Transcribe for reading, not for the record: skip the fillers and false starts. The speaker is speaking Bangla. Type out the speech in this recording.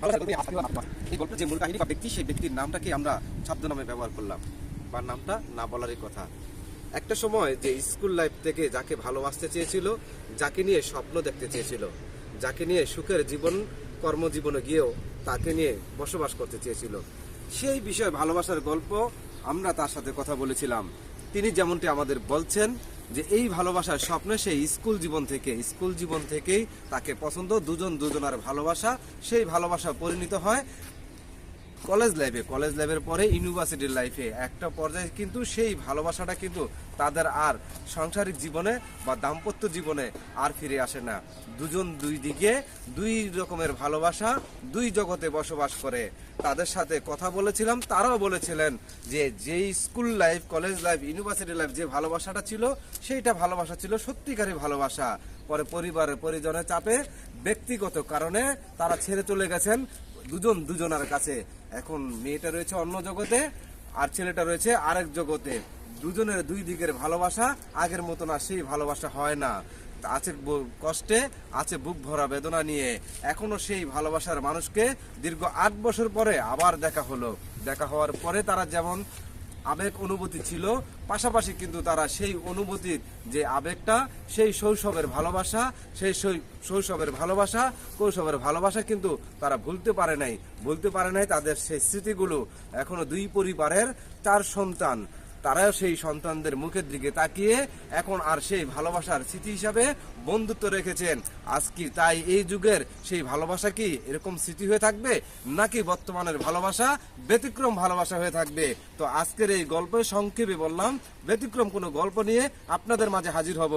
এই গল্পের যে মূল কাহিনী বা ব্যক্তি, সেই ব্যক্তির নামটাকে আমরা ছদ্মনামে ব্যবহার করলাম, বা নামটা না বলারই কথা। একটা সময় যে স্কুল লাইফ থেকে যাকে ভালোবাসতে চেয়েছিল, যাকে নিয়ে স্বপ্ন দেখতে চেয়েছিল, যাকে নিয়ে সুখের জীবন কর্মজীবনে গিয়েও তাকে নিয়ে বসবাস করতে চেয়েছিল, সেই বিষয়ে ভালোবাসার গল্প আমরা তার সাথে কথা বলেছিলাম। তিনি যেমনটি আমাদের বলছেন যে এই ভালোবাসার স্বপ্ন সেই স্কুল জীবন থেকেই তাকে পছন্দ, দুজন দুজনার ভালোবাসা, সেই ভালোবাসা পরিণত হয় কলেজ লাইফের পরে ইউনিভার্সিটির লাইফে। একটা পর্যায়ে কিন্তু সেই ভালোবাসাটা কিন্তু তাদের আর সাংসারিক জীবনে বা দাম্পত্য জীবনে আর ফিরে আসে না। দুজন দুই দিকে দুই রকমের ভালোবাসা, দুই জগতে বসবাস করে। তাদের সাথে কথা বলেছিলাম, তারাও বলেছিলেন যে যেই school life, college life, university life যে ভালোবাসাটা ছিল, সেইটা ভালোবাসা ছিল সত্যিকারের ভালোবাসা। পরে পরিবারের পরিজনের চাপে, ব্যক্তিগত কারণে তারা ছেড়ে চলে গেছেন দুজন দুজনার কাছে। এখন মেয়েটা রয়েছে অন্য জগতে, আর ছেলেটা রয়েছে আরেক জগতে। দুজনের দুই দিকের ভালোবাসা আগের মতো না, সেই ভালোবাসা হয় না। আছে কষ্টে, আছে বুক ভরা বেদনা নিয়ে। এখনো সেই ভালোবাসার মানুষকে দীর্ঘ 8 বছর পরে আবার দেখা হলো। দেখা হওয়ার পরে তারা যেমন আবেগ অনুভূতি ছিল, পাশাপাশি কিন্তু তারা সেই অনুভূতির যে আবেগটা, সেই শৈশবের ভালোবাসা, সেই কৈশোরের ভালোবাসা কিন্তু তারা ভুলতে পারে নাই। তাদের সেই স্মৃতিগুলো এখনো দুই পরিবারের 4 সন্তান, তারাও সেই সন্তানদের মুখের দিকে তাকিয়ে এখন আর সেই ভালোবাসার স্মৃতি হিসাবে বন্ধুত্ব রেখেছেন। আজকে তাই এই যুগের সেই ভালোবাসা কি এরকম স্মৃতি হয়ে থাকবে, নাকি বর্তমানের ভালোবাসা ব্যতিক্রম ভালোবাসা হয়ে থাকবে? তো আজকের এই গল্পে সংক্ষেপে বললাম, ব্যতিক্রম কোনো গল্প নিয়ে আপনাদের মাঝে হাজির হব।